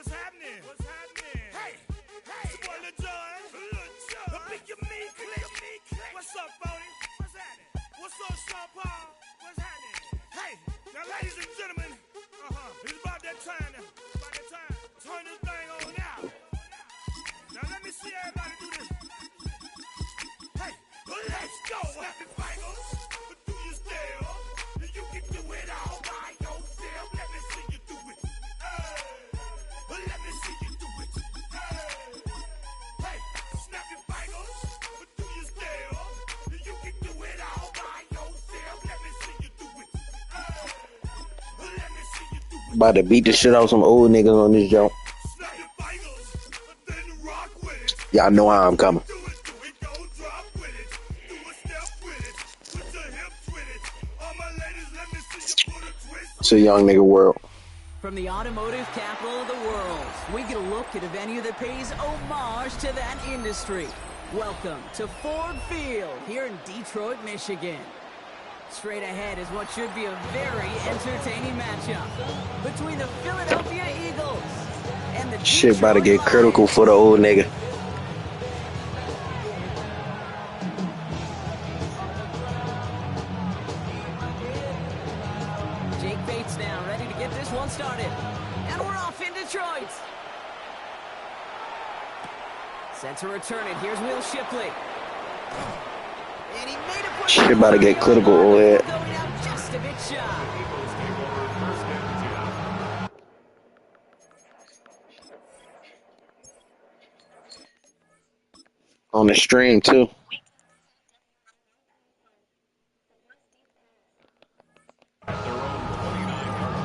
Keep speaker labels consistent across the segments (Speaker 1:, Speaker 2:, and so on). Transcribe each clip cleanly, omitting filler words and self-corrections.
Speaker 1: What's happening? What's happening? Hey, it's your boy Lil John. The big you mean click. What's up, Bodie? What's happening? What's up, Sean Paul? What's happening? Hey, now ladies and gentlemen, it's about that time now. About that time. Turn this thing on now. Now let me see everybody do this. Hey, let's go. Happy fingers. Do you still? You can do it all by yourself. Let me see you do it. Let me see you do it. Hey, snap your fingers. Do you still? You can do it all by yourself. Let me see you do it. Let me see you do it.
Speaker 2: About to beat the shit out of some old niggas on this jump.
Speaker 1: Snap your fingers. Then rock with it.
Speaker 2: Y'all know how I'm coming.
Speaker 1: Do it, go drop with it. Do a step with it. Put your hips with it. All my ladies, let me see you put a twist.
Speaker 2: It's a young nigga world.
Speaker 3: From the automotive capital of the world, we get a look at a venue that pays homage to that industry. Welcome to Ford Field here in Detroit, Michigan. Straight ahead is what should be a very entertaining matchup between the Philadelphia Eagles and the
Speaker 2: Shit about to get
Speaker 3: Detroit
Speaker 2: critical
Speaker 3: Lions.
Speaker 2: for the old nigga.
Speaker 3: Jake Bates now ready to get this one started. And we're off in Detroit. Set to return it. Here's Will Shipley. And he made a push.
Speaker 2: Shit about to get critical over here.
Speaker 3: Going out just a bit shy.
Speaker 2: On the stream too.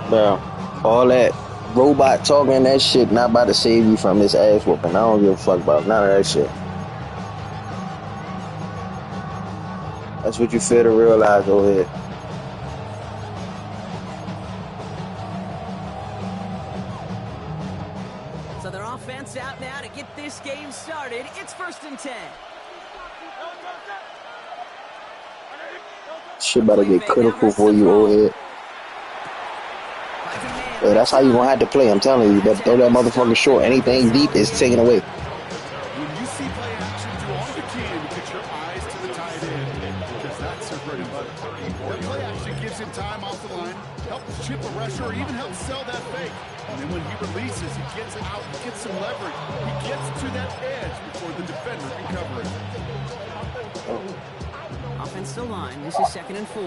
Speaker 2: Bro, all that robot talking, that shit not about to save you from this ass whooping. I don't give a fuck about none of that shit. That's what you fail to realize over here.
Speaker 3: So their offense out now to get this game started. It's 1st and 10.
Speaker 2: Shit about to get critical for you over here. Yeah, that's how you gonna have to play. I'm telling you, throw that motherfucker short. Anything deep is taken away.
Speaker 4: When you see play action, do all you can to get your eyes to the tight end, because that's their bread and butter. That play action gives him time off the line, helps chip a rusher, or even helps sell that fake. And then when he releases, he gets out, gets some leverage. He gets to that edge before the defender can cover it.
Speaker 3: Offensive line. This is 2nd and 4.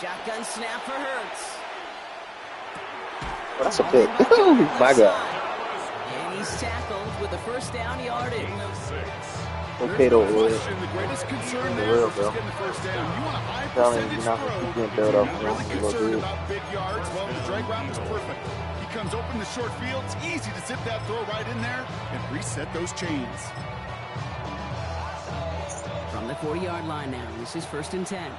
Speaker 3: Shotgun snap for Hurts.
Speaker 2: That's a pick. My God.
Speaker 3: And he's tackled with the 1st down yardage.
Speaker 2: Okay, though,
Speaker 4: The greatest concern there
Speaker 2: real,
Speaker 4: is
Speaker 2: bro.
Speaker 4: just getting the 1st down. You want a high
Speaker 2: Telling you,
Speaker 4: percentage
Speaker 2: you're not gonna
Speaker 4: throw.
Speaker 2: keep getting built up,
Speaker 4: You're not
Speaker 2: bro.
Speaker 4: really
Speaker 2: You're gonna
Speaker 4: concerned
Speaker 2: do it.
Speaker 4: about big yards. Well, the drag route is perfect. He comes open the short field. It's easy to zip that throw right in there and reset those chains.
Speaker 3: From the 40-yard line now. This is 1st and 10.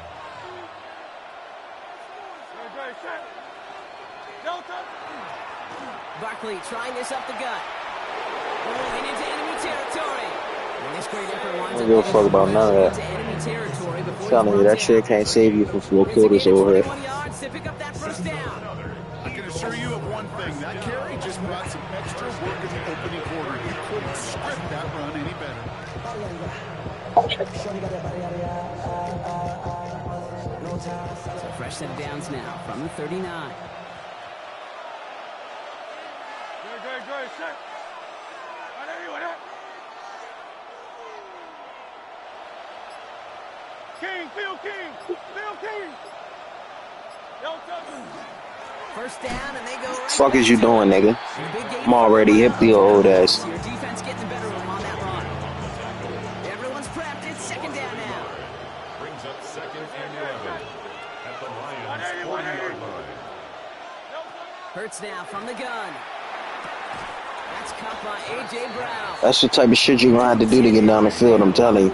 Speaker 3: Barkley trying this up the gut. Rolling into enemy territory. And this great effort winds
Speaker 2: I don't give a fuck about none of that.
Speaker 3: into enemy territory before he's
Speaker 2: Telling you,
Speaker 3: brought
Speaker 2: that shit
Speaker 3: down.
Speaker 2: can't save you from 4
Speaker 3: It's a
Speaker 2: quarters
Speaker 3: gain of
Speaker 2: over here.
Speaker 3: 21 yards to pick up that 1st down.
Speaker 4: I can assure you of one thing. That carry just brought some extra work in the opening quarter. You couldn't script that run any better.
Speaker 3: So fresh set of downs now from the 39. First down, and they go right
Speaker 2: Fuck is you doing, nigga?
Speaker 3: Big gain
Speaker 2: I'm already hip to your old ass.
Speaker 3: Your defense getting the better of them on that run. Everyone's prepped. It's 2nd down now.
Speaker 5: Brings up 2nd and 11 at the Lions' 40-yard line.
Speaker 3: Hurts now from the gun. That's caught by A.J. Brown.
Speaker 2: That's the type of shit you gonna have to do to get down the field, I'm telling you.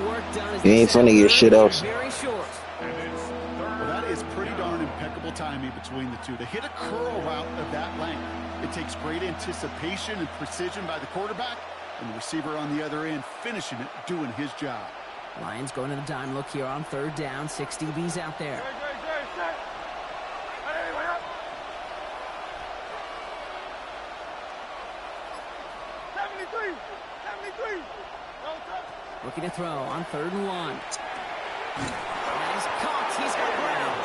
Speaker 2: You ain't finna get shit else.
Speaker 3: Very short.
Speaker 4: Well, that is pretty darn impeccable timing between the two. To hit a curl route of that length, it takes great anticipation and precision by the quarterback, and the receiver on the other end finishing it, doing his job.
Speaker 3: Lions going to the dime look here on 3rd down. 6 DBs out there. Looking to throw on 3rd and 1. And he's caught. He's got ground.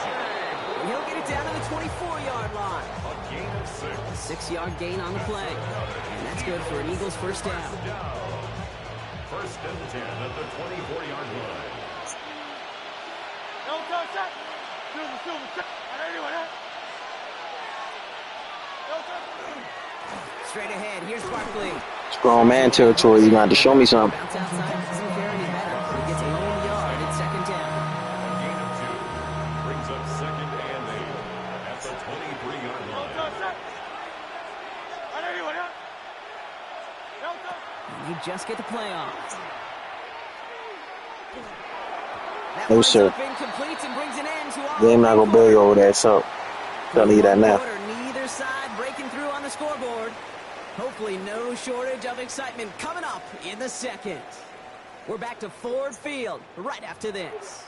Speaker 3: And he'll get it down to the 24-yard line.
Speaker 5: A gain of 6.
Speaker 3: 6-yard gain on the play. And that's good for an Eagles first down.
Speaker 5: First and 10 at the 24-yard line.
Speaker 3: Straight ahead, here's Barkley.
Speaker 2: Strong man territory. You got to show me something.
Speaker 3: Bounce outside, doesn't carry any better. He gets a lone yard at 2nd down.
Speaker 5: A gain of 2 brings up 2nd and 8 at the 23-yard line.
Speaker 3: And you just get the play off. That
Speaker 2: No,
Speaker 3: one's
Speaker 2: sir.
Speaker 3: up, incomplete, and brings an end to our
Speaker 2: Game not gonna bury you over that, so tell you that now.
Speaker 3: Quarter, neither side breaking through on the scoreboard. Hopefully no shortage of excitement coming up in the second. We're back to Ford Field right after this.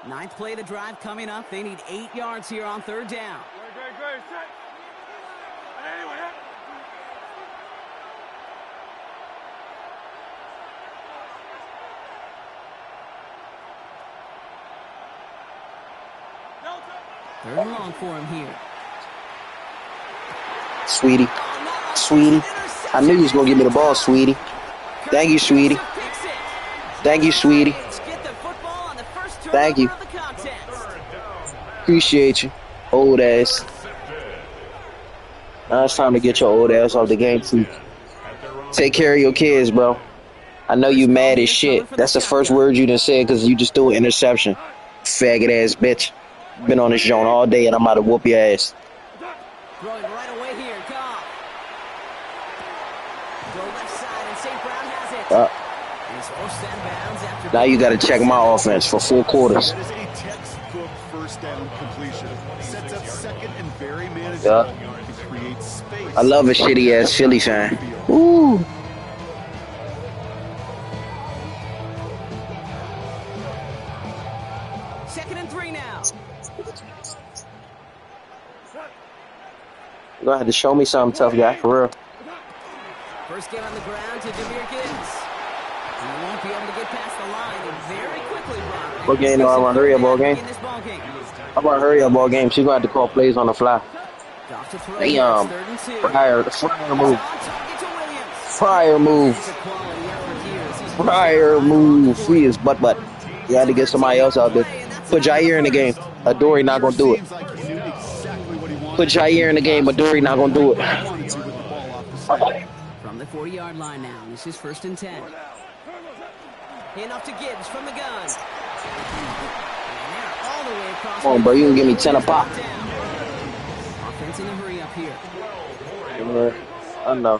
Speaker 3: Ninth play of the drive coming up. They need 8 yards here on 3rd down. Third and long for him here.
Speaker 2: Sweetie. Sweetie. I knew you was gonna give me the ball, sweetie. Thank you, sweetie. Thank you, sweetie. Thank you. Appreciate you. Old ass. Now it's time to get your old ass off the game, too. Take care of your kids, bro. I know you mad as shit. That's the first word you done said because you just threw an interception. Faggot ass bitch. Been on this joint all day and I'm about to whoop your ass.
Speaker 3: Throwing right away here, Goff. Go left side and St. Brown has it. And he's forced out of bounds after
Speaker 2: Now you got to check my offense for 4 quarters.
Speaker 4: That is a textbook first down completion. Sets up second and very manageable. It creates space.
Speaker 2: I love a shitty ass Philly fan. Woo.
Speaker 3: Second and 3 now.
Speaker 2: You're going to have to show me something tough, guy, for real.
Speaker 3: First get on the ground to Jameer Gibbs. He won't be able to get past the line and very quickly, Brock.
Speaker 2: What game do I want to hurry up ball game? I want to hurry up ball game. She's going to have to call plays on the fly. Damn. Fryer move. Fryer move. Fryer move. He is butt. You had to get somebody else out there. Put Jair in the game. Adoree not going to do it. Put Jair in the game, but Adoree not going to do it.
Speaker 3: From the 40-yard line now. This is 1st and 10. Hand off to Gibbs from the gun. And they're all the way across.
Speaker 2: Come on, bro. You can give me 10 a pop.
Speaker 3: Offense in a hurry up here.
Speaker 2: I know.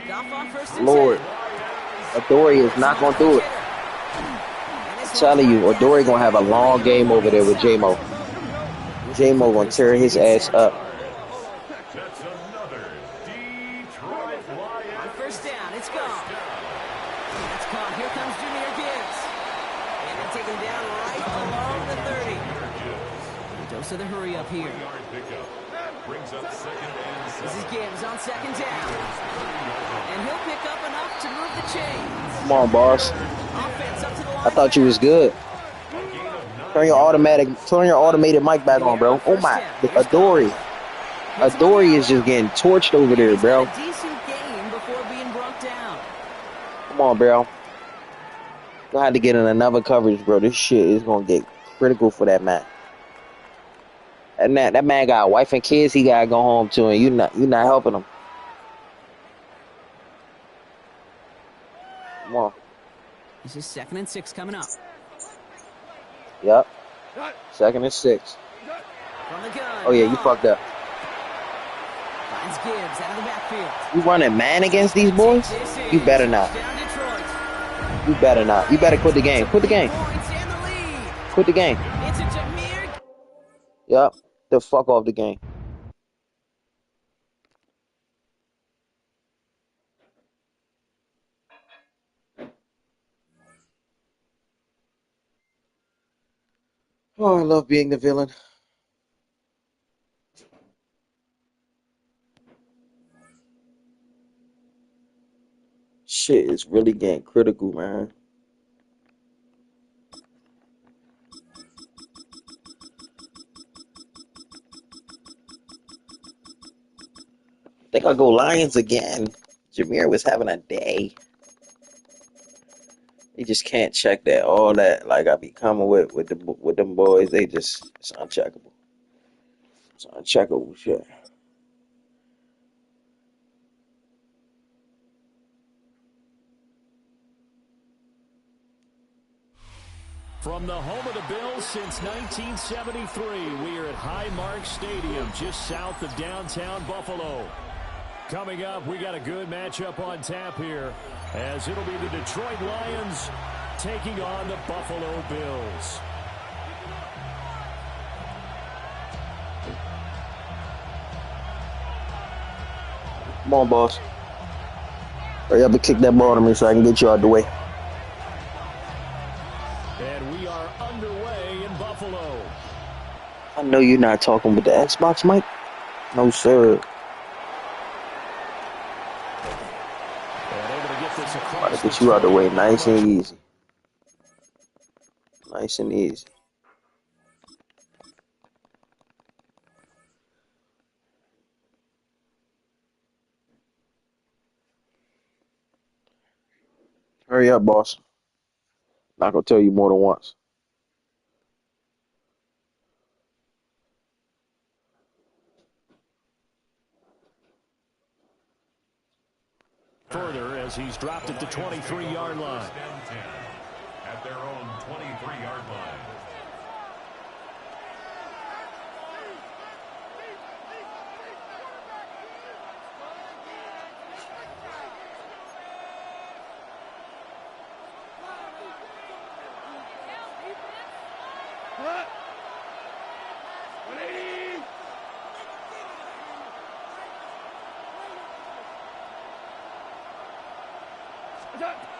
Speaker 3: Goff on 1st and
Speaker 2: Lord.
Speaker 3: 10.
Speaker 2: Adoree is not going to do it. I'm telling you, Adoree going to have a long game over there with J-Mo. J-Mo going to tear his ass up.
Speaker 5: That's another Detroit Lions.
Speaker 3: On 1st down, it's gone. That's caught. Here comes Jameer Gibbs. And they'll take him down right along the 30. Dose of the hurry up here.
Speaker 5: Yard pickup brings up 2nd and 7.
Speaker 3: This is Gibbs on 2nd down. And he'll pick up enough to move the chains.
Speaker 2: Come on, boss.
Speaker 3: Offense up to the line.
Speaker 2: I thought you was good. Turn your automated mic back on, bro. Oh my, Adoree is just getting torched over there, bro.
Speaker 3: A decent game before being brought down.
Speaker 2: Come on, bro. Gonna have to get in another coverage, bro. This shit is gonna get critical for that man. That man got a wife and kids he gotta go home to, and you not helping him. Come on.
Speaker 3: This is 2nd and 6 coming up.
Speaker 2: Yep. 2nd and 6.
Speaker 3: From the gun.
Speaker 2: Oh yeah, you fucked up.
Speaker 3: Finds Gibbs out of the backfield.
Speaker 2: You running man against these boys? You better not.
Speaker 3: Down Detroit.
Speaker 2: You better not. You better quit the game. Quit the game.
Speaker 3: Points and the lead.
Speaker 2: Quit the game.
Speaker 3: It's a Jameer.
Speaker 2: Yep. The fuck off the game. Oh, I love being the villain. Shit is really getting critical, man. I think I'll go Lions again. Jameer was having a day. He just can't check that. All that like I be coming with them boys, they just it's uncheckable. It's uncheckable shit.
Speaker 6: From the home of the Bills since 1973, we are at Highmark Stadium, just south of downtown Buffalo. Coming up, we got a good matchup on tap here, as it'll be the Detroit Lions taking on the Buffalo Bills.
Speaker 2: Come on, boss. Hurry up and kick that ball to me so I can get you out the way.
Speaker 6: And we are underway in Buffalo.
Speaker 2: I know you're not talking with the Xbox mic. No, sir. Try to get you out the way nice and easy. Nice and easy. Hurry up, boss. Not gonna tell you more than once.
Speaker 6: Further as he's dropped at the 23-yard line.
Speaker 5: At their own 23-yard line.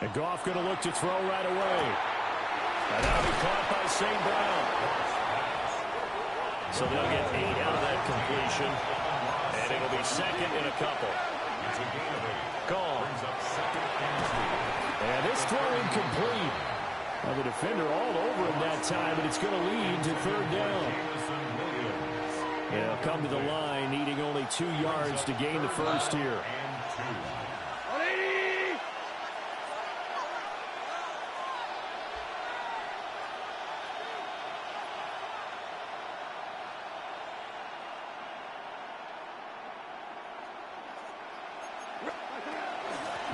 Speaker 6: And Goff going to look to throw right away. And that'll be caught by St. Brown. So they'll get 8 out of that completion. And it'll be second in a couple. Gone. And this throw incomplete. Now the defender all over him that time, but it's going to lead to third down. They'll come to the line, needing only 2 yards to gain the first here.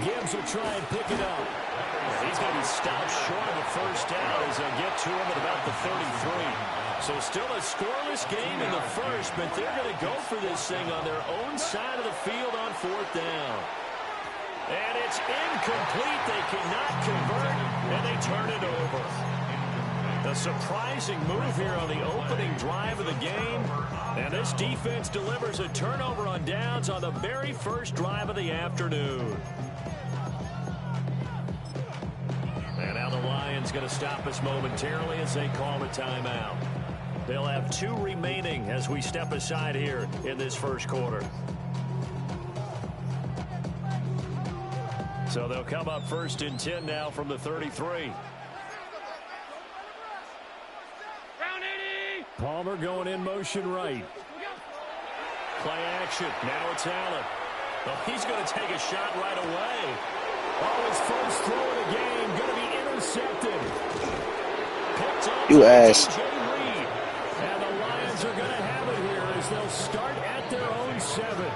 Speaker 6: Gibbs will try and pick it up. He's going to be stopped short of a first down as they get to him at about the 33. So still a scoreless game in the first, but they're going to go for this thing on their own side of the field on fourth down. And it's incomplete. They cannot convert, and they turn it over. A surprising move here on the opening drive of the game. And this defense delivers a turnover on downs on the very first drive of the afternoon. And now the Lions going to stop us momentarily as they call a timeout. They'll have 2 remaining as we step aside here in this first quarter. So they'll come up first and 10 now from the 33. Palmer going in motion right. Play action. Now it's Allen. Oh, he's going to take a shot right away. Oh, his first throw of the game going to be intercepted. Picked up
Speaker 2: You ass.
Speaker 6: And the Lions are going to have it here as they'll start at their own 7.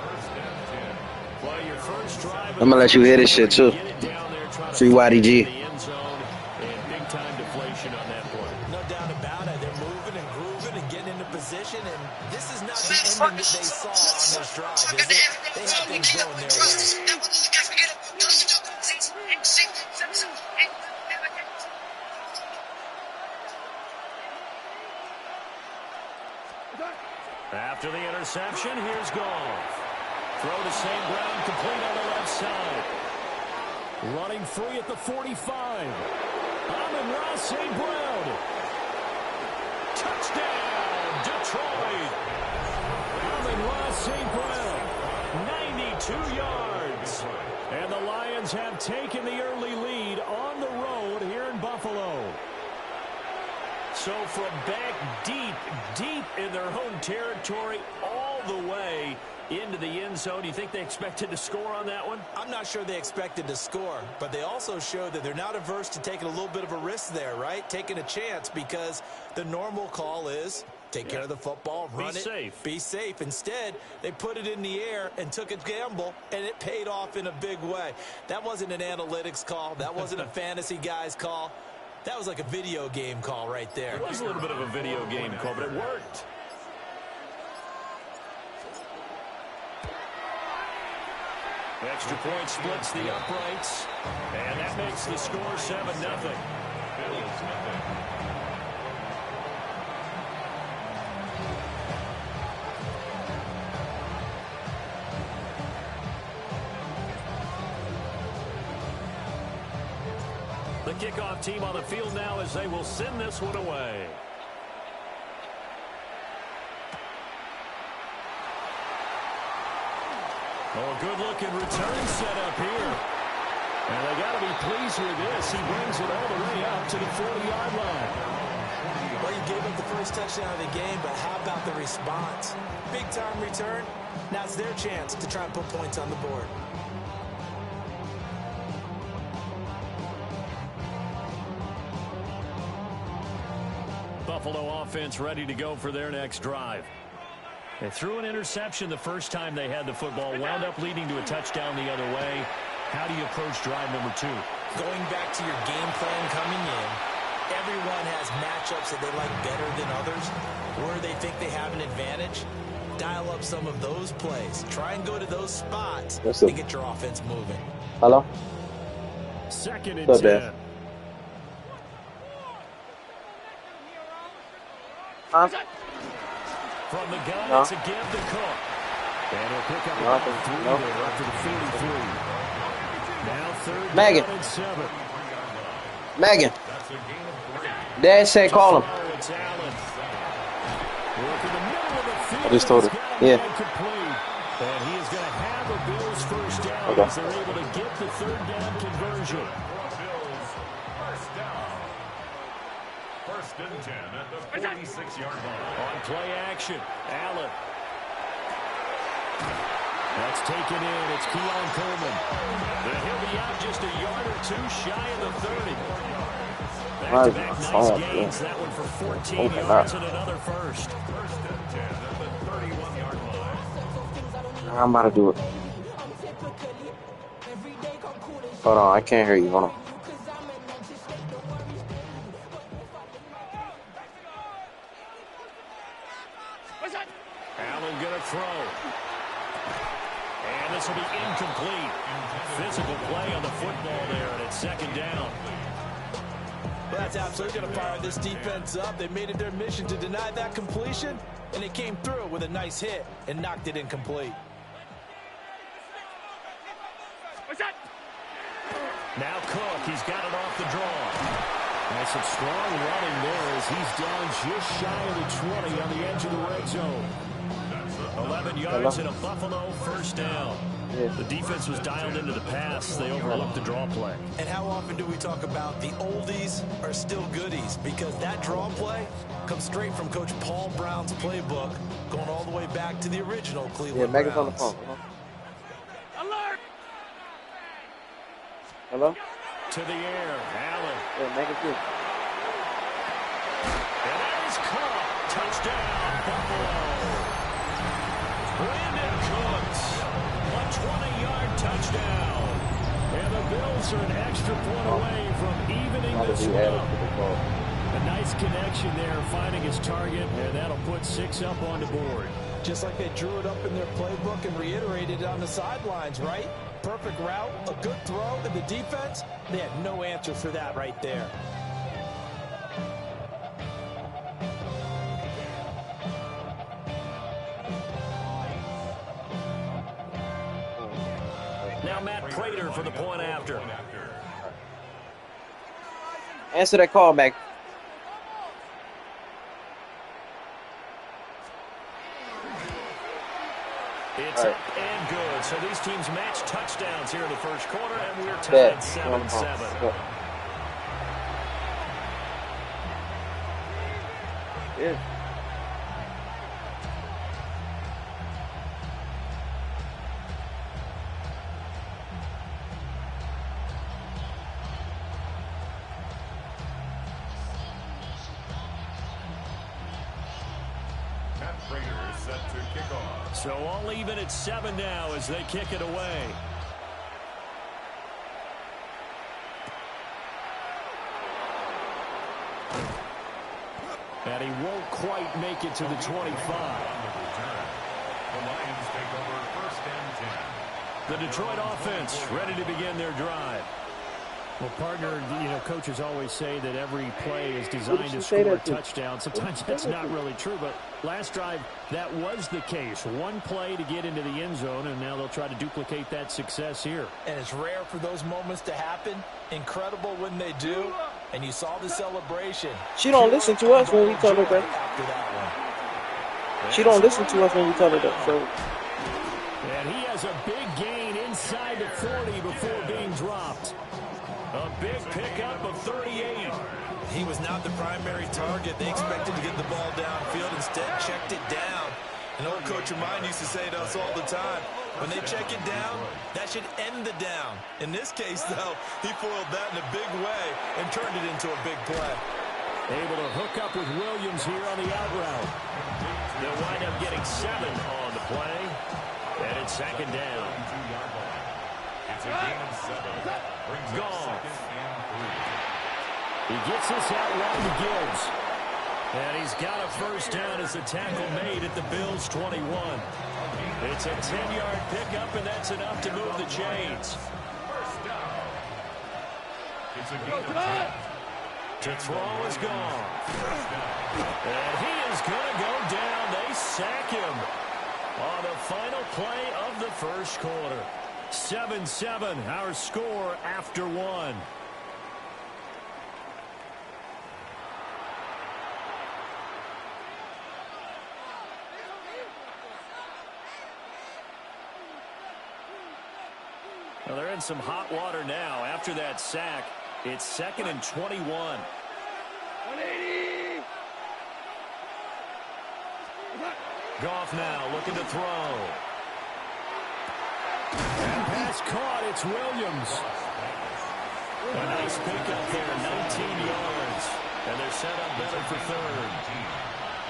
Speaker 6: Well, your first drive.
Speaker 2: I'm gonna let you hit this shit too. Free YDG.
Speaker 6: Big time deflation on that play.
Speaker 7: No doubt about it. They're moving and grooving and getting into position, and this is not the ending that they saw on this drive, is it? They have things going their way.
Speaker 6: After the interception, here's Goff. Throw to St. Brown, complete on the left side. Running free at the 45. Amon-Ra St. Brown. Touchdown! Touchdown, Detroit. Amon-Ra St. Brown, 92 yards. And the Lions have taken the early lead on the road here in Buffalo. So from back deep in their home territory all the way into the end zone, do you think they expected to score on that one?
Speaker 7: I'm not sure they expected to score, but they also showed that they're not averse to taking a little bit of a risk there, right? Taking a chance, because the normal call is take care of the football, run it, be safe. Instead, they put it in the air and took a gamble, and it paid off in a big way. That wasn't an analytics call. That wasn't a fantasy guy's call. That was like a video game call right there.
Speaker 6: It was a little bit of a video game call, but it worked. Extra point splits the uprights, and that makes the score 7-0. The kickoff team on the field now as they will send this one away. Oh, a good-looking return set up here. And they got to be pleased with this. He brings it all the way up to the 40-yard line.
Speaker 7: Well, you gave up the first touchdown of the game, but how about the response? Big-time return. Now it's their chance to try and put points on the board.
Speaker 6: Buffalo offense ready to go for their next drive. They threw an interception the first time they had the football, wound up leading to a touchdown the other way. How do you approach drive number 2?
Speaker 7: Going back to your game plan coming in, everyone has matchups that they like better than others. Where they think they have an advantage, dial up some of those plays. Try and go to those spots to get your offense moving.
Speaker 2: Hello?
Speaker 6: 2nd and 10. From the gun, it's a give to Cook. And he'll pick up about 3 there up to the 43. Now 3rd
Speaker 2: Megan.
Speaker 6: and 7.
Speaker 2: Megan. Dad said call him.
Speaker 6: It's Allen. Look in the middle of the field.
Speaker 2: I just told her. Yeah.
Speaker 6: And he is going to have a Bills first down as they're able to get the 3rd down conversion.
Speaker 5: First and 10 at the 46-yard line.
Speaker 6: On play action, Allen. That's taken in. It's Keon Coleman. Then he'll be out just a yard or 2 shy of the 30. Back-to-back nice gains. That one for 14 yards and another first.
Speaker 5: First and 10 at the 31-yard line.
Speaker 2: I'm about to do it. Hold on, I can't hear you. Hold on.
Speaker 6: Allen going to throw. And this will be incomplete. Physical play on the football there, and it's 2nd down.
Speaker 7: Well, that's absolutely going to fire this defense up. They made it their mission to deny that completion, and they came through with a nice hit and knocked it incomplete.
Speaker 6: Now Cook, he's got it off the draw. Nice and strong running there as he's down just shy of the 20 on the edge of the red zone. 11 yards and a Buffalo first down. The defense was dialed into the pass. They overlooked the draw play.
Speaker 7: And how often do we talk about the oldies are still goodies? Because that draw play comes straight from Coach Paul Brown's playbook, going all the way back to the original Cleveland Browns.
Speaker 2: Megan's on the phone.
Speaker 1: Alert!
Speaker 2: Hello?
Speaker 6: To the air, Allen.
Speaker 2: Yeah, Megan too.
Speaker 6: And that is caught. Touchdown, Buffalo. Brandon Cooks, a 20-yard touchdown. And the Bills are an extra point away from evening this one. A nice connection there, finding his target, and that'll put 6 up on the board.
Speaker 7: Just like they drew it up in their playbook and reiterated it on the sidelines, right? Perfect route, a good throw, and the defense, they had no answer for that right there.
Speaker 6: Now Matt Prater for the point after.
Speaker 2: Answer that call back.
Speaker 6: It's
Speaker 2: All right.
Speaker 6: up and good. So these teams match touchdowns here in the first quarter, and we're tied 7-7.
Speaker 2: Yeah.
Speaker 5: Set to kick off.
Speaker 6: So all even at 7 now as they kick it away. And he won't quite make it to the 25.
Speaker 5: The Lions take over 1st and 10.
Speaker 6: The Detroit offense ready to begin their drive.
Speaker 8: Well, partner, coaches always say that every play is designed to score a touchdown. Sometimes that's not really true, but last drive, that was the case. One play to get into the end zone, and now they'll try to duplicate that success here.
Speaker 7: And it's rare for those moments to happen. Incredible when they do. And you saw the celebration.
Speaker 2: She don't listen to us when we tell her that. She don't listen to us when we tell her that. So.
Speaker 6: And he has a big gain inside the 40 before being dropped. A big pickup of 38.
Speaker 7: He was not the primary target. They expected to get the ball downfield. Instead, checked it down. An old coach of mine used to say to us all the time, when they check it down, that should end the down. In this case, though, he foiled that in a big way and turned it into a big play.
Speaker 6: Able to hook up with Williams here on the out route. They'll wind up getting 7 on the play. And it's 2nd down.
Speaker 5: It's a gain of 7.
Speaker 6: Gone. He gets this out wide to Gibbs. And he's got a 1st down as the tackle made at the Bills' 21. It's a 10-yard pickup, and that's enough to move the chains.
Speaker 5: It's a gain of 10.
Speaker 6: To throw is gone. And he is going to go down. They sack him on the final play of the first quarter. 7-7, our score after 1. Well, they're in some hot water now. After that sack, it's 2nd and 21.
Speaker 1: 180.
Speaker 6: Goff now looking to throw. And pass caught. It's Williams. A nice pickup there, 19 yards. And they're set up better for 3rd.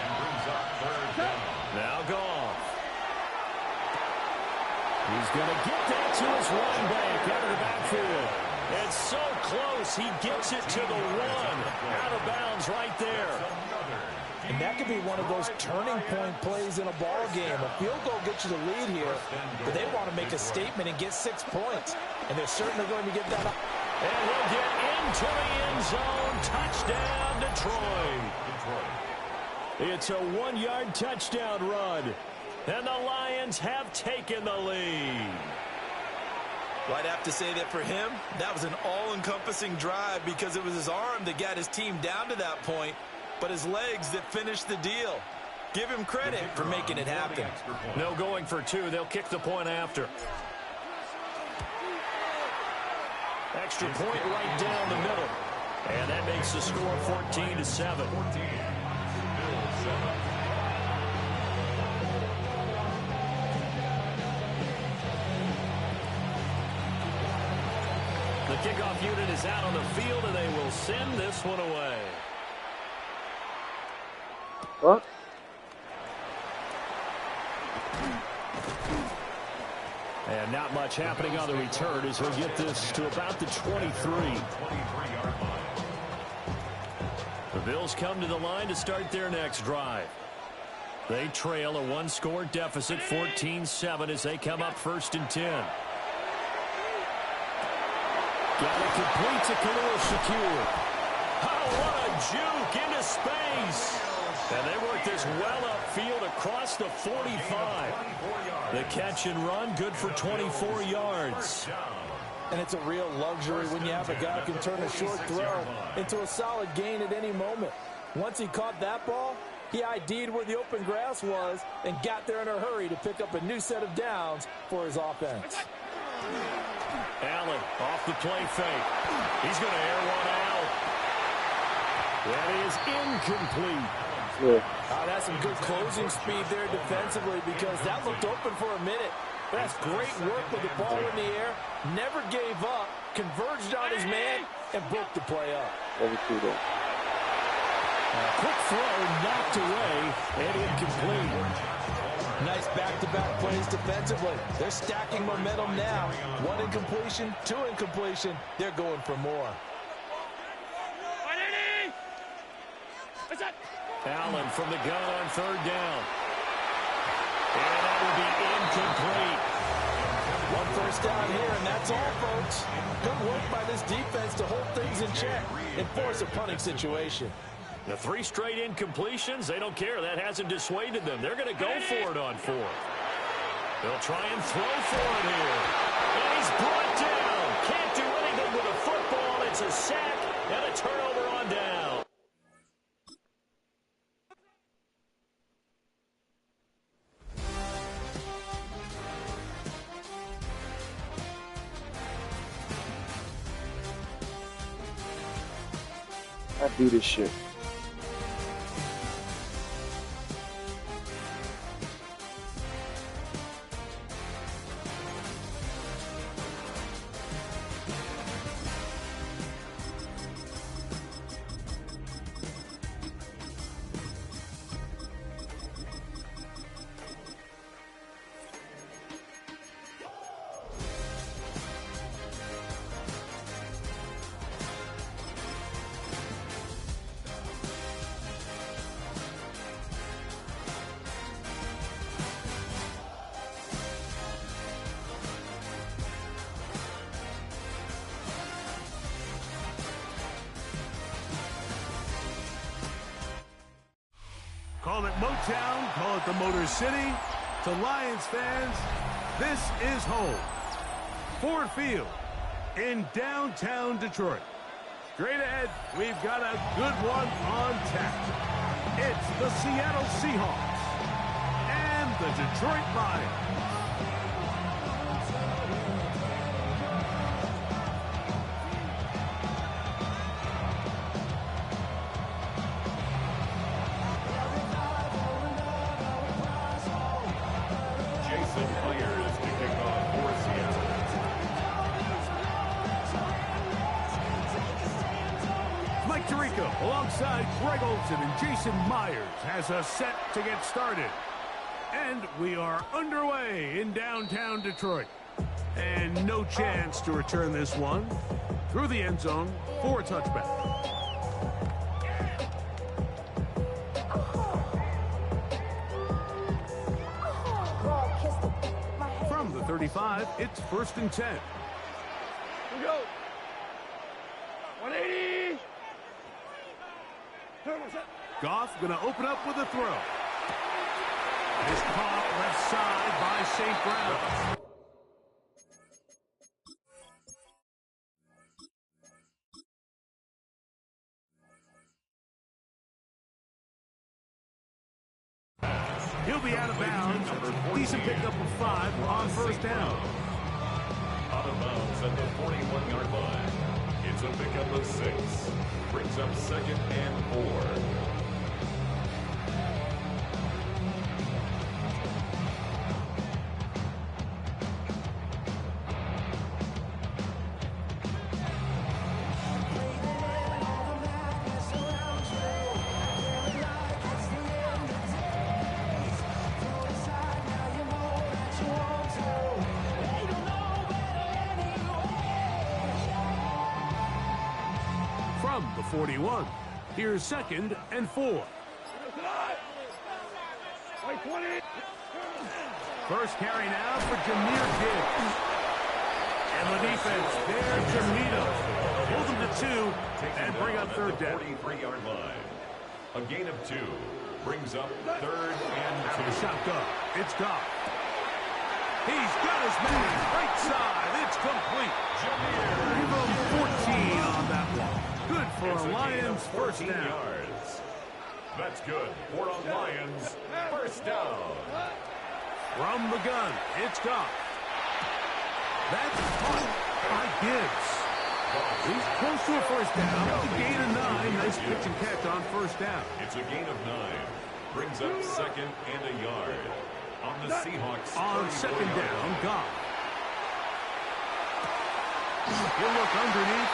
Speaker 5: And brings up 3rd down.
Speaker 6: Now Goff. He's going to get that to his running back out of the backfield. It's so close. He gets it to the 1. Out of bounds right there.
Speaker 7: And that could be one of those turning point plays in a ball game. A field goal gets you the lead here, but they want to make a statement and get 6 points. And they're certainly going to get that up.
Speaker 6: And we'll get into the end zone. Touchdown, Detroit. It's a 1-yard touchdown run. And the Lions have taken the lead.
Speaker 7: Well, I'd have to say that for him, that was an all-encompassing drive because it was his arm that got his team down to that point, but his legs that finished the deal. Give him credit for making it happen.
Speaker 6: No going for 2. They'll kick the point after. Extra point right down the middle. And that makes the score 14-7. The kickoff unit is out on the field, and they will send this one away.
Speaker 2: What?
Speaker 6: And not much happening on the return as he'll get this to about the 23. The Bills come to the line to start their next drive. They trail a 1-score deficit, 14-7, as they come up 1st and 10. Got it complete to Khalil Shakir. Oh, what a juke into space. And they work this well upfield across the 45. The catch and run, good for 24 yards.
Speaker 7: And it's a real luxury when you have a guy who can turn a short throw into a solid gain at any moment. Once he caught that ball, He ID'd where the open grass was and got there in a hurry to pick up a new set of downs for his offense.
Speaker 6: Allen off the play fake. He's going to air one out. That is incomplete.
Speaker 7: That's some good closing speed there defensively because that looked open for a minute. That's great work with the ball in the air. Never gave up, converged on his man, and broke the play up.
Speaker 8: Quick throw knocked away and incomplete.
Speaker 7: Nice back-to-back plays defensively. They're stacking momentum now. 1 incompletion, 2 incompletion. They're going for more.
Speaker 6: Allen from the gun on 3rd down. And that will be incomplete.
Speaker 7: 1 first down here, and that's all, folks. Good work by this defense to hold things in check and force a punting situation.
Speaker 6: The 3 straight incompletions, they don't care. That hasn't dissuaded them. They're going to go for it on 4th. They'll try and throw for it here. And he's brought down. Can't do anything with a football. It's a sack and a turnover on down.
Speaker 2: I do this shit.
Speaker 1: Call it Motown, call it the Motor City. To Lions fans, this is home. Ford Field in downtown Detroit. Straight ahead, we've got a good one on tap. It's the Seattle Seahawks and the Detroit Lions. Alongside Greg Olsen and Jason Myers has us set to get started. And we are underway in downtown Detroit. And no chance to return this one through the end zone for a touchback. From the 35, it's 1st and 10.
Speaker 9: Here we go. 180.
Speaker 1: Goff going to open up with a throw. It's caught left side by St. Brown. He'll be out of bounds. Decent pickup of 5 on 1st down.
Speaker 5: Out of bounds at the 41-yard line. It's a pickup of 6. Brings up 2nd and 4.
Speaker 1: From the 41, here's 2nd and 4. First carry now for Jahmyr Gibbs. And the defense there to meet him. Hold them to 2 and bring up 3rd down.
Speaker 5: 43-yard line. A gain of 2 brings up 3rd and 2.
Speaker 1: Shot Goff. It's Goff. He's got his man right side. It's complete. Give him 14 on that one. Good for a Lions 1st down.
Speaker 5: Yards. That's good for a Lions first down.
Speaker 1: From the gun, it's Goff. That's caught by Gibbs. He's close to a first down. It's a gain of 9. Nice pitch and catch on first down.
Speaker 5: It's a gain of 9. Brings up second and a yard. On the Seahawks.
Speaker 1: On second down, Goff. He'll look underneath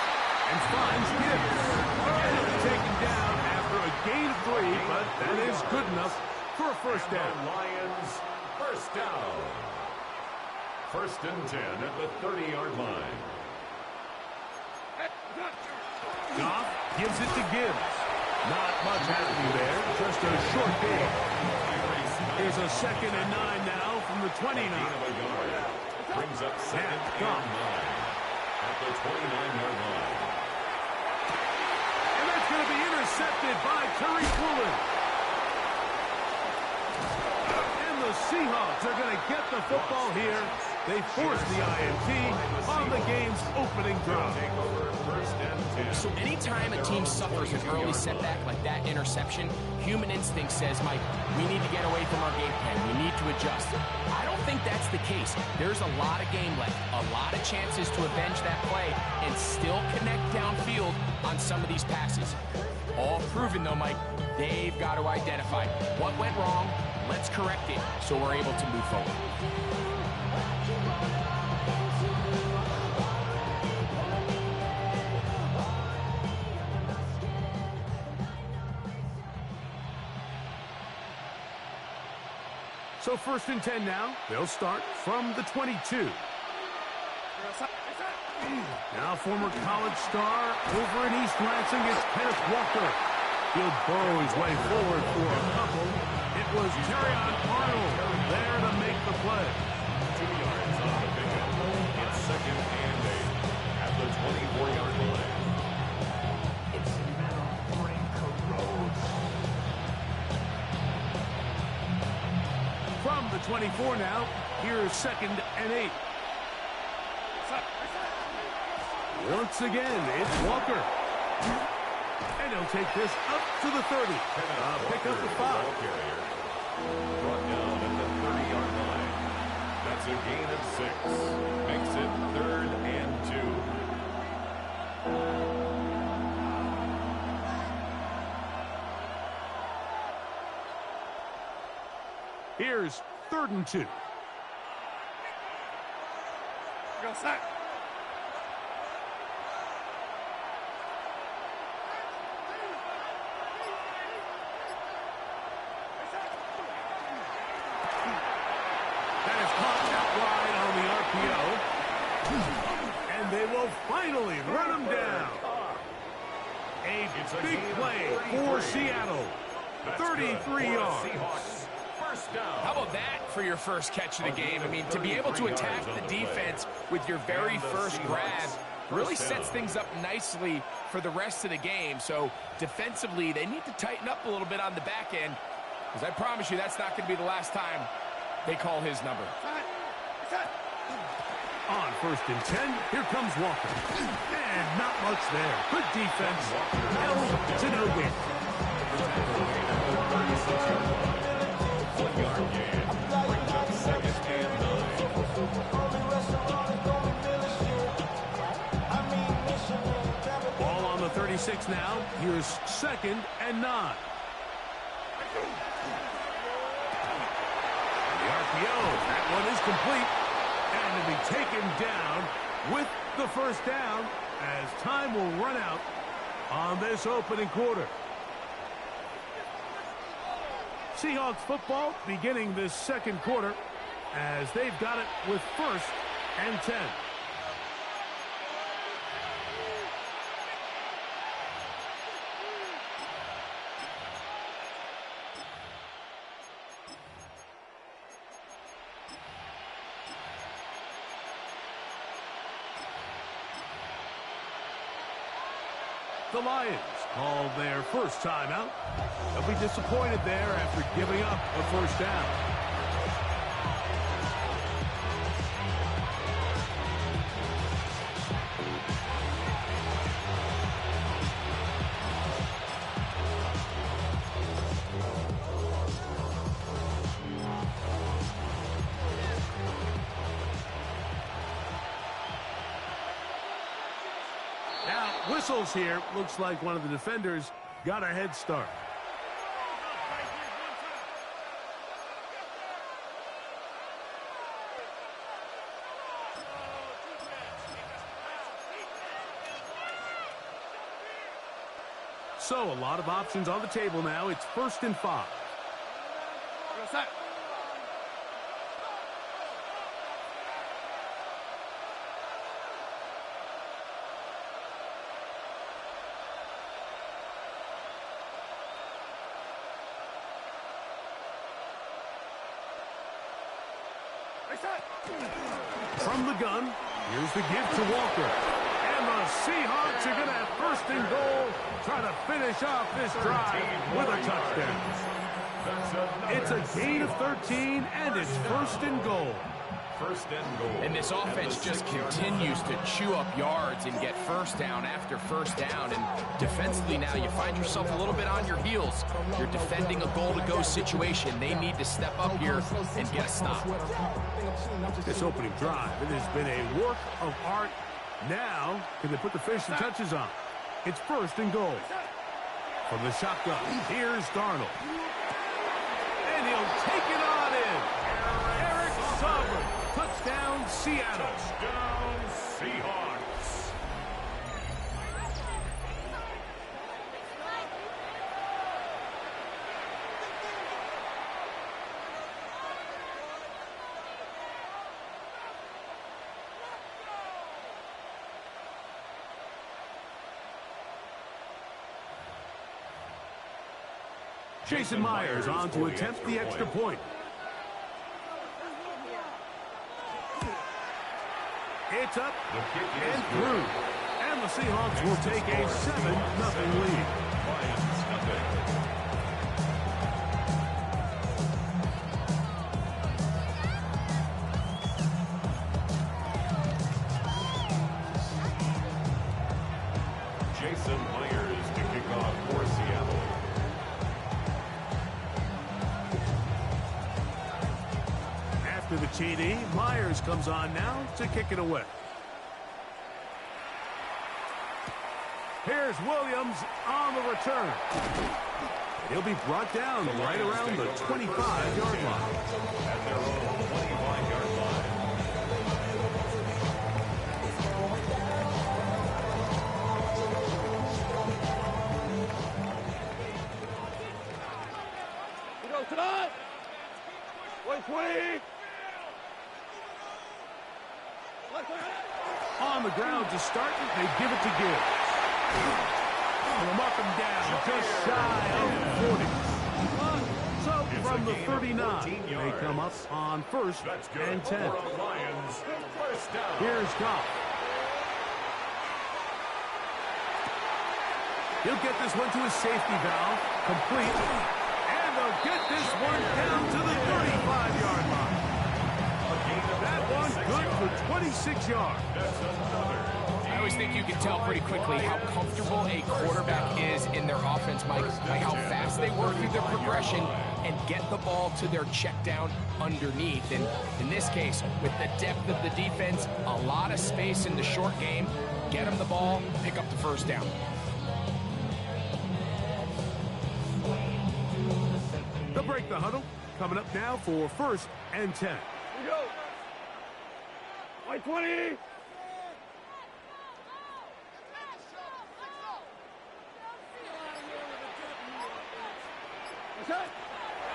Speaker 1: and finds Gibbs. And he'll be taken down after a gain of 3, but that is good enough for a first down.
Speaker 5: Lions first down. First and 10 at the 30-yard line.
Speaker 1: Goff gives it to Gibbs. Not much happening there. Just a short game. Here's a second and 9 now from the 29.
Speaker 5: Brings up second and 9 at the 29-yard line.
Speaker 1: And that's going to be intercepted by Terry Pullen. And the Seahawks are going to get the football here. They force the INT on the game's opening drive.
Speaker 10: So anytime a team suffers an early setback like that interception, human instinct says, Mike, we need to get away from our game plan. We need to adjust. I don't think that's the case. There's a lot of game left, a lot of chances to avenge that play and still connect downfield on some of these passes. All proven, though, Mike, they've got to identify what went wrong. Let's correct it so we're able to move forward.
Speaker 1: So first and 10 now. They'll start from the 22. Now former college star over in East Lansing is Kenneth Walker. He'll burrow his way forward for a couple. It was Terrion Arnold there to make the play.
Speaker 5: 2 yards on the pickup. It's second and 8 at the 24-yard line.
Speaker 1: From the 24 now, here's second and 8. Once again, it's Walker. And he'll take this up to the 30. Pick up the 5.
Speaker 5: Brought down at the 30-yard line. That's a gain of 6. Makes it 3rd and 2.
Speaker 1: Here's 3rd and 2.
Speaker 9: Go sack.
Speaker 1: That is caught out wide on the RPO. And they will finally run him down. A big play for Seattle. 33 yards.
Speaker 10: How about that for your first catch of the game? I mean, to be able to attack the defense with your very first grab really sets things up nicely for the rest of the game. So defensively, they need to tighten up a little bit on the back end, because I promise you that's not going to be the last time they call his number.
Speaker 1: On first and 10, here comes Walker. And not much there. Good defense. Held to no gain.
Speaker 5: 1 yard gain. Brings up second and 9.
Speaker 1: Ball on the 36 now. Here's second and 9. The RPO, that one is complete. And to be taken down with the first down as time will run out on this opening quarter. Seahawks football beginning this second quarter as they've got it with first and 10. The Lions call their first timeout. They'll be disappointed there after giving up a first down. Whistles here. Looks like one of the defenders got a head start. So a lot of options on the table now. It's 1st and 5. From the gun, here's the give to Walker. And the Seahawks are going to have 1st and goal, try to finish off this drive with a touchdown. It's a gain of 13, and it's 1st and goal.
Speaker 5: 1st and goal.
Speaker 10: And this offense just continues to chew up yards and get 1st down after 1st down. And defensively now, you find yourself a little bit on your heels. You're defending a goal-to-go situation. They need to step up here and get a stop.
Speaker 1: This opening drive, it has been a work of art. Now, can they put the finishing touches on? It's 1st and goal. From the shotgun, here's Darnold. And he'll take it on in. Eric Sauber. Touchdown, Seattle.
Speaker 5: Touchdown, Seahawks.
Speaker 1: Jason Myers on to attempt the extra point. It's up and through. And the Seahawks will take a 7-0 lead.
Speaker 5: Jason Myers to kick off for Seattle.
Speaker 1: After the TD, Myers comes on now to kick it away. Here's Williams on the return. He'll be brought down right around the 25-yard line.
Speaker 5: At their own 25-yard line.
Speaker 9: We go tonight. 120.
Speaker 1: On the ground to start, they give it to Gibbs. They'll mark him down just shy of 40. So from the 39, they come up on 1st and 10. Here's Goff. He'll get this one to his safety valve, complete. And they'll get this one down to the 35-yard line. That one good for 26 yards.
Speaker 10: I always think you can tell pretty quickly how comfortable a quarterback is in their offense, Mike, by how fast they work through their progression and get the ball to their check down underneath. And in this case, with the depth of the defense, a lot of space in the short game, get them the ball, pick up the 1st down.
Speaker 1: They'll break the huddle. Coming up now for 1st and 10.
Speaker 9: Here we go. 120.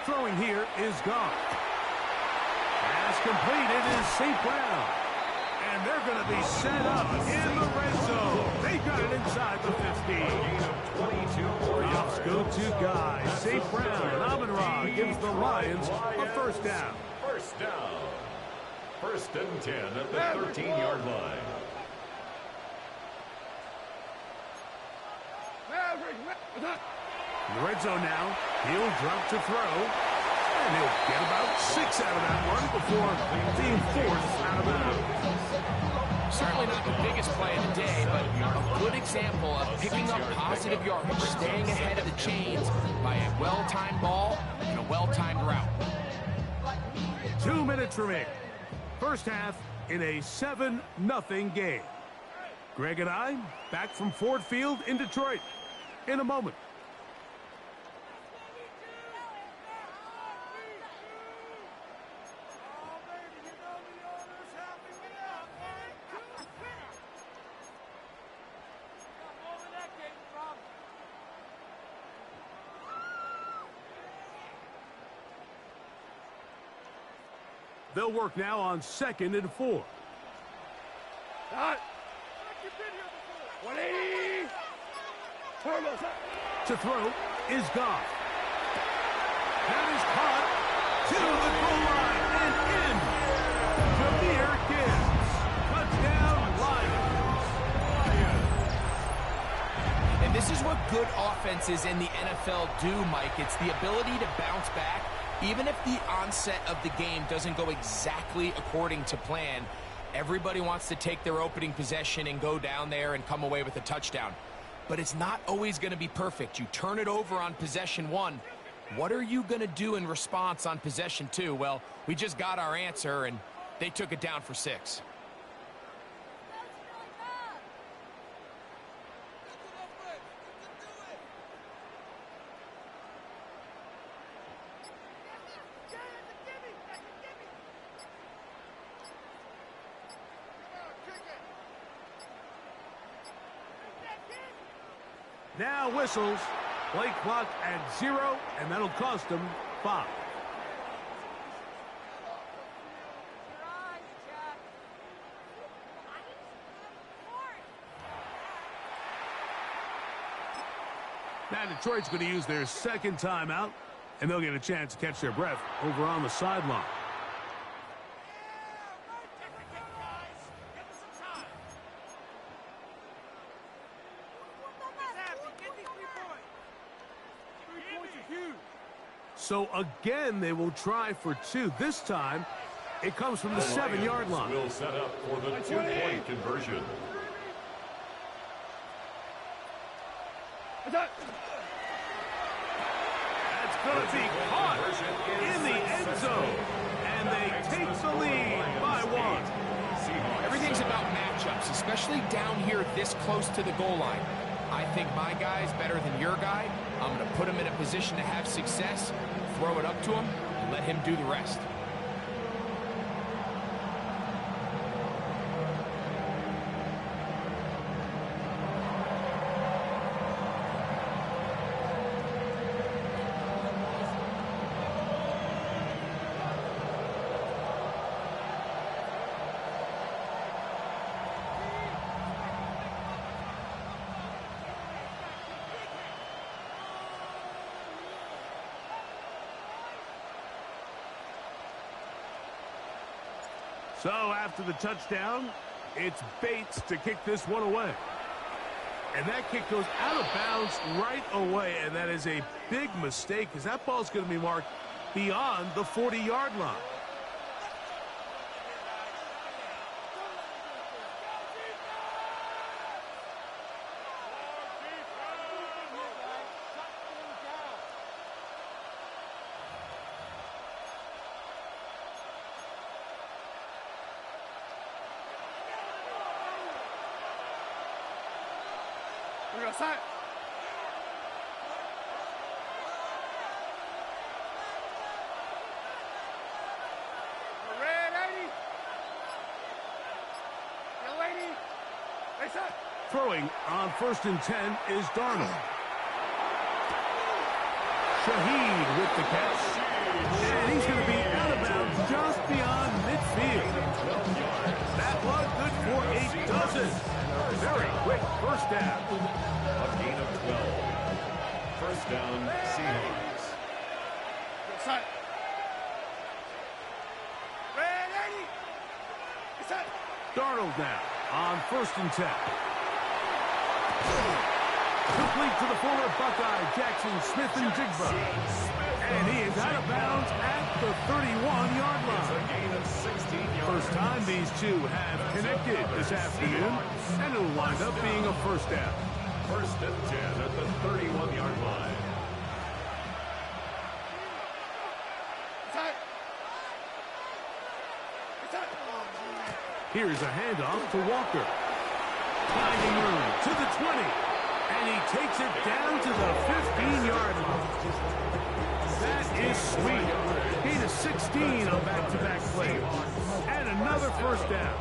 Speaker 1: Throwing here is Goff. Pass completed is St. Brown. And they're going to be set up in the red zone. They got it inside the 15. Goff's go-to guy, St. Brown. Amon-Ra gives the Lions a 1st down.
Speaker 5: 1st down. 1st and 10 at the 13-yard line.
Speaker 1: In the red zone now, he'll drop to throw. And he'll get about 6 out of that one before being forced out of bounds.
Speaker 10: Certainly not the biggest play of the day, but a good example of picking up positive yardage, staying ahead of the chains by a well-timed ball and a well-timed route.
Speaker 1: 2 minutes remaining. 1st half in a 7-0 game. Greg and I, back from Ford Field in Detroit in a moment. They'll work now on 2nd and 4. To throw is Goff. That is caught to the goal line and in. Jameer Gibbs. Touchdown, Lions.
Speaker 10: And this is what good offenses in the NFL do, Mike. It's the ability to bounce back. Even if the onset of the game doesn't go exactly according to plan, everybody wants to take their opening possession and go down there and come away with a touchdown. But it's not always going to be perfect. You turn it over on possession 1. What are you going to do in response on possession 2? Well, we just got our answer, and they took it down for 6.
Speaker 1: Now whistles. Play clock at 0, and that'll cost them 5. Now Detroit's going to use their 2nd timeout, and they'll get a chance to catch their breath over on the sideline. So again, they will try for 2. This time, it comes from the 7-yard line.
Speaker 5: Will set up for the 2-point conversion.
Speaker 1: That's going to be caught in the end zone, and they take the lead by 1.
Speaker 10: Everything's about matchups, especially down here this close to the goal line. I think my guy's better than your guy. I'm going to put him in a position to have success, throw it up to him, and let him do the rest.
Speaker 1: So after the touchdown, it's Bates to kick this one away. And that kick goes out of bounds right away, and that is a big mistake because that ball's going to be marked beyond the 40-yard line.
Speaker 9: We're outside. Red 80. Yellow 80. Face up.
Speaker 1: Throwing on 1st and 10 is Darnold. Shaheed with the catch. And he's going to be out of bounds just beyond midfield. That was good for 8 dozen. Very quick first down.
Speaker 5: A gain of 12. First down, Seahawks.
Speaker 9: Outside. Red 80. Outside.
Speaker 1: Darnold now on 1st and 10. Complete to the former Buckeye, Jackson Smith-Njigba. And he is out of bounds at the 31-yard line. First time these two have connected this afternoon, and it'll wind up being a first down.
Speaker 5: 1st and 10 at the 31-yard line.
Speaker 1: Here's a handoff to Walker. Finding room to the 20. And he takes it down to the 15-yard line. That is sweet. Gain of 16 on back-to-back plays. And another first down.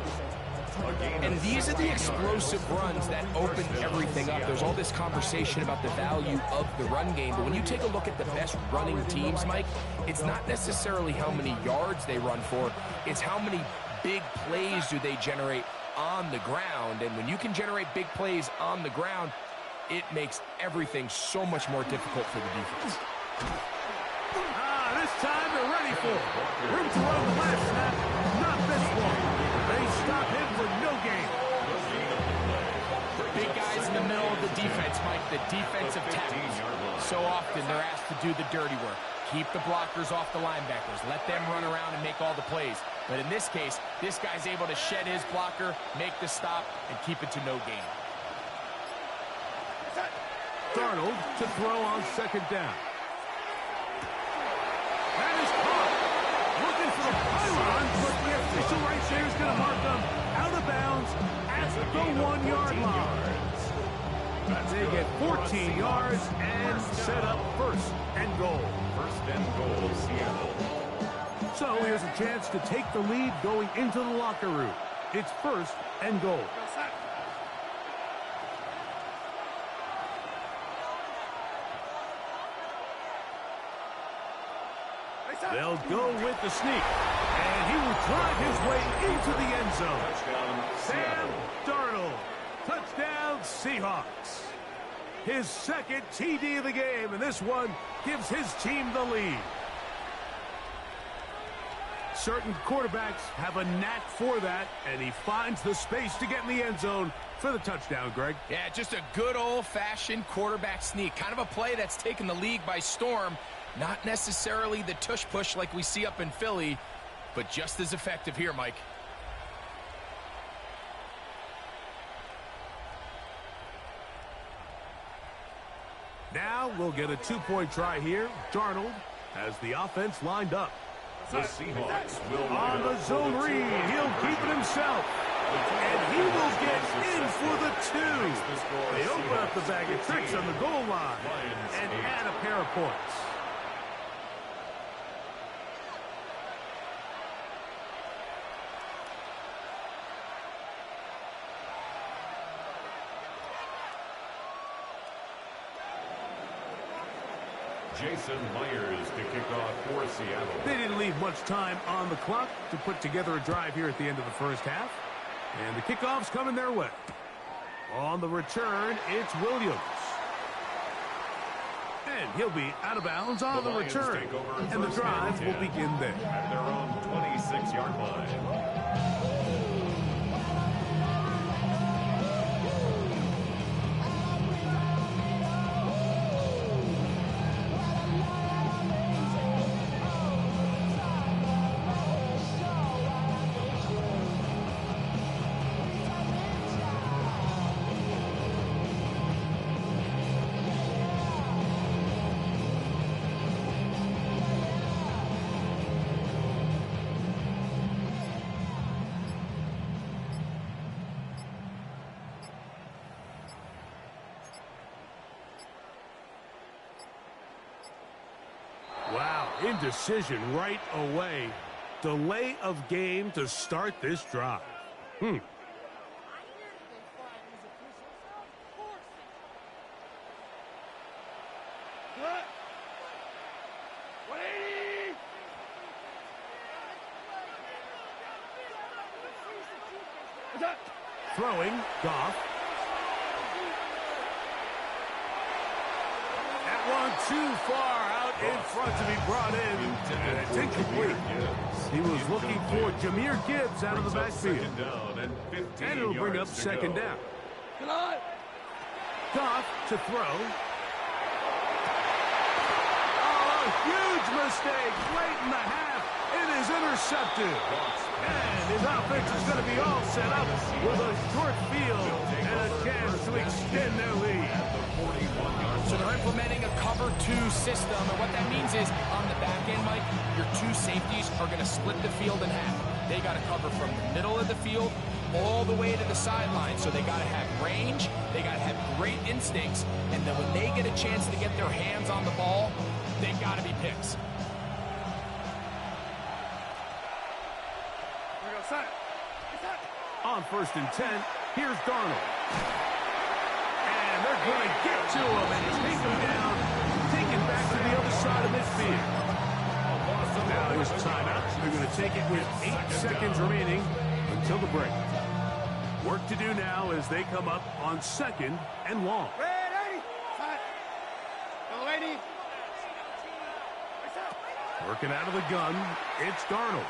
Speaker 10: And these are the explosive runs that open everything up. There's all this conversation about the value of the run game, but when you take a look at the best running teams, Mike, it's not necessarily how many yards they run for, it's how many big plays do they generate on the ground. And when you can generate big plays on the ground, it makes everything so much more difficult for the defense.
Speaker 1: This time they're ready for it. Room to run the last snap. Not this one. They stop him for no gain.
Speaker 10: Big guys in the middle of the defense, Mike, the defensive tackles. So often they're asked to do the dirty work. Keep the blockers off the linebackers. Let them run around and make all the plays. But in this case, this guy's able to shed his blocker, make the stop, and keep it to no gain.
Speaker 1: Darnold to throw on second down. That is caught. Looking for the pylon, but the official right there is going to mark them out of bounds at the 1-yard line. They get 14 yards and set up first and goal.
Speaker 5: First and goal, Seattle.
Speaker 1: So here's a chance to take the lead going into the locker room. It's first and goal. They'll go with the sneak, and he will drive his way into the end zone.
Speaker 5: Touchdown,
Speaker 1: Sam
Speaker 5: Seattle.
Speaker 1: Darnold. Touchdown, Seahawks. His second TD of the game, and this one gives his team the lead. Certain quarterbacks have a knack for that, and he finds the space to get in the end zone for the touchdown, Greg.
Speaker 10: Yeah, just a good old-fashioned quarterback sneak. Kind of a play that's taken the league by storm. Not necessarily the tush-push like we see up in Philly, but just as effective here, Mike.
Speaker 1: Now we'll get a two-point try here. Darnold has the offense lined up.
Speaker 5: The Seahawks will
Speaker 1: On the zone read, he'll keep it himself. And he will get in for the two. They open up the bag of tricks on the goal line and add a pair of points.
Speaker 5: Jason Myers to kick off for Seattle.
Speaker 1: They didn't leave much time on the clock to put together a drive here at the end of the first half. And the kickoff's coming their way. On the return, it's Williams. And he'll be out of bounds on the return. And the drive will begin there.
Speaker 5: At their own 26-yard line.
Speaker 1: Wow, indecision right away. Delay of game to start this drive. Throwing, Goff. That one too far out in front to be brought in. And it's incomplete. He was looking for Jahmyr Gibbs out of the backfield. And it'll bring up second down. Goff to throw. Oh, a huge mistake late in the half. It is intercepted. And his offense is going to be all set up with a short field and a chance to extend their lead.
Speaker 10: So they're implementing a cover 2 system, and what that means is on the back end, Mike, your two safeties are going to split the field in half. They got to cover from the middle of the field all the way to the sideline. So they got to have range, they got to have great instincts, and then when they get a chance to get their hands on the ball, they've got to be picks.
Speaker 1: On 1st and 10, here's Darnold. And they're going to get to him and take him down, take it back to the other side of midfield. Now here's a timeout. They're going to take it with 8 seconds remaining until the break. Work to do now as they come up on 2nd and long. Working out of the gun, it's Darnold.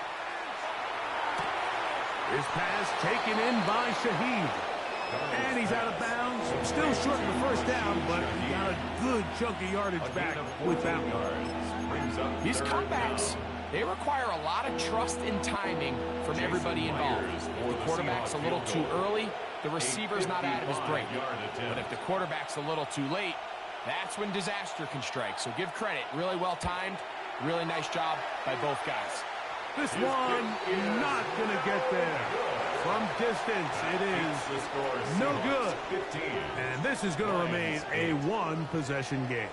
Speaker 1: His pass taken in by Shaheed. And he's out of bounds. Still short of the first down, but he got a good chunk of yardage back with that one.
Speaker 10: These comebacks, they require a lot of trust and timing from everybody involved. If the quarterback's a little too early, the receiver's not out of his break. But if the quarterback's a little too late, that's when disaster can strike. So give credit. Really well timed. Really nice job by both guys.
Speaker 1: This one not going to get there. From distance, it is no good. And this is going to remain a one-possession game.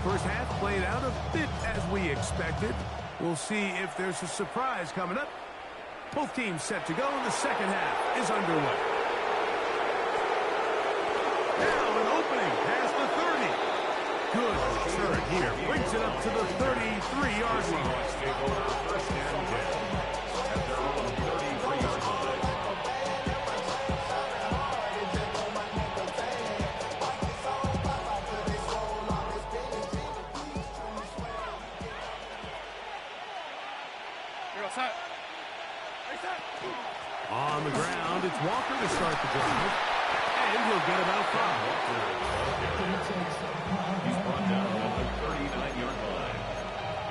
Speaker 1: First half played out a bit as we expected. We'll see if there's a surprise coming up. Both teams set to go, and the second half is underway. Now an opening past the 30. Good return here. Brings it up to the 33-yard line. First down, 10. At their own 33-yard line. On the ground, it's Walker to start the drive, and he'll get about 5.
Speaker 5: He's brought down at the 39-yard line.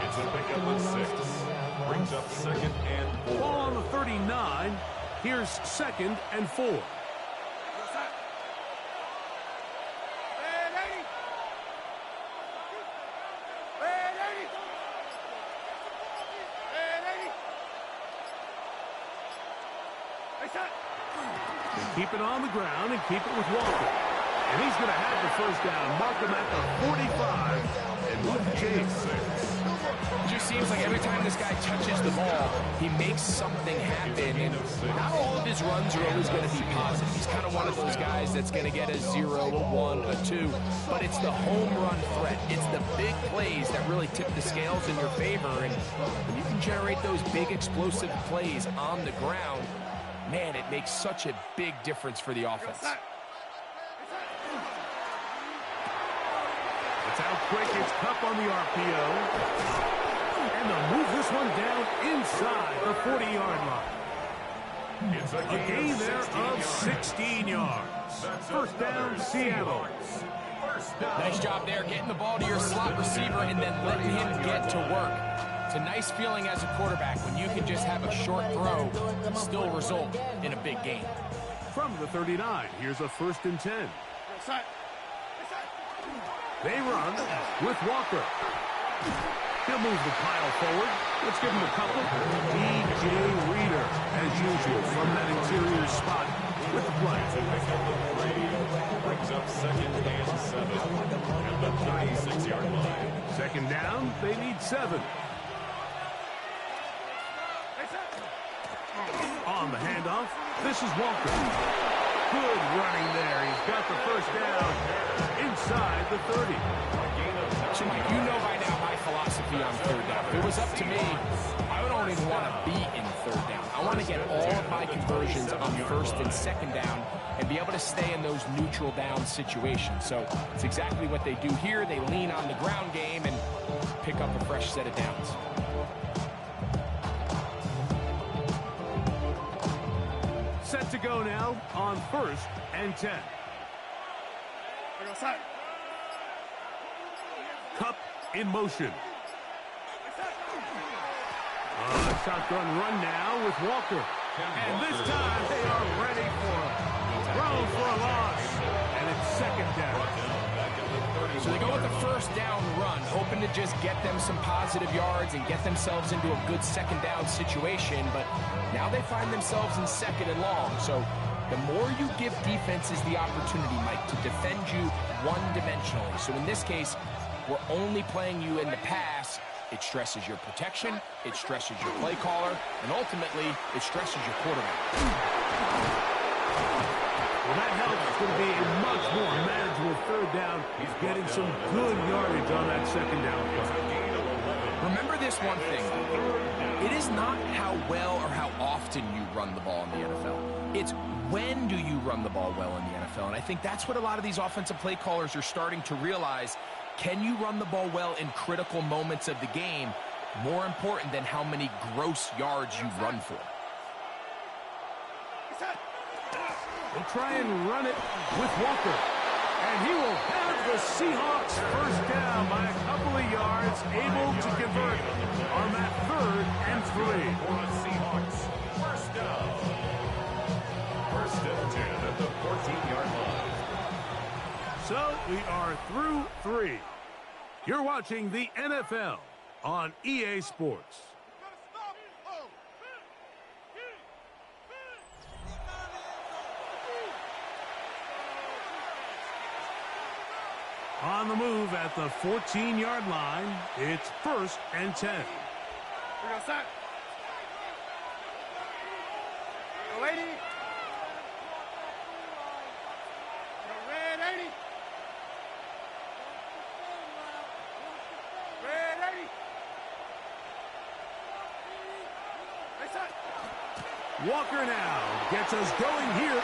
Speaker 5: It's a pickup of 6. Brings up 2nd and 4.
Speaker 1: Ball on the 39. Here's 2nd and 4. Keep it on the ground and keep it with Walker. And he's going to have the first down. Mark him at the 45 and move the chase.
Speaker 10: It just seems like every time this guy touches the ball, he makes something happen. And not all of his runs are always going to be positive. He's kind of one of those guys that's going to get a 0, a 1, a 2. But it's the home run threat. It's the big plays that really tip the scales in your favor. And when you can generate those big explosive plays on the ground, man, it makes such a big difference for the offense.
Speaker 1: It's out quick. It's Cup on the RPO. And they'll move this one down inside the 40-yard line.
Speaker 5: It's a
Speaker 1: gain there of 16 yards. First down, Seattle.
Speaker 10: Nice job there, getting the ball to your slot receiver and then letting him get to work. It's a nice feeling as a quarterback when you can just have a short throw and still result in a big gain.
Speaker 1: From the 39, here's a 1st and 10. They run with Walker. He'll move the pile forward. Let's give him a couple. DJ Reader, as usual, from that interior spot with the play.
Speaker 5: Brings up 2nd and 7 at the 36-yard line.
Speaker 1: Second down, they need 7. On the handoff, this is Walker. Good running there. He's got the first down inside the 30.
Speaker 10: So, Mike, you know by now my philosophy on 3rd down. If it was up to me, I don't even want to be in 3rd down. I want to get all of my conversions on 1st and 2nd down and be able to stay in those neutral down situations. So it's exactly what they do here. They lean on the ground game and pick up a fresh set of downs.
Speaker 1: Set to go now on 1st and 10. Cup in motion. Shotgun run now with Walker. And this time they are ready for him. Thrown for a loss. And it's second down.
Speaker 10: So they go with the first down run, hoping to just get them some positive yards and get themselves into a good second down situation. But now they find themselves in second and long. So the more you give defenses the opportunity, Mike, to defend you one-dimensionally. So in this case, we're only playing you in the pass. It stresses your protection, it stresses your play caller, and ultimately, it stresses your quarterback.
Speaker 1: Well, that helps. It's going to be a much more manageable third down. He's getting some good yardage on that second down.
Speaker 10: Remember this one thing. It is not how well or how often you run the ball in the NFL. It's when do you run the ball well in the NFL. And I think that's what a lot of these offensive play callers are starting to realize. Can you run the ball well in critical moments of the game? More important than how many gross yards you run for.
Speaker 1: They'll try and run it with Walker. And he will have the Seahawks first down by a couple of yards, able to convert on that 3rd and 3.
Speaker 5: For the Seahawks, first down. First and 10 at the 14-yard line.
Speaker 1: So we are through 3. You're watching the NFL on EA Sports. On the move at the 14-yard line, it's 1st and 10.
Speaker 9: We're going to set. The lady. The red 80. Red 80. They set.
Speaker 1: Walker now gets us going here.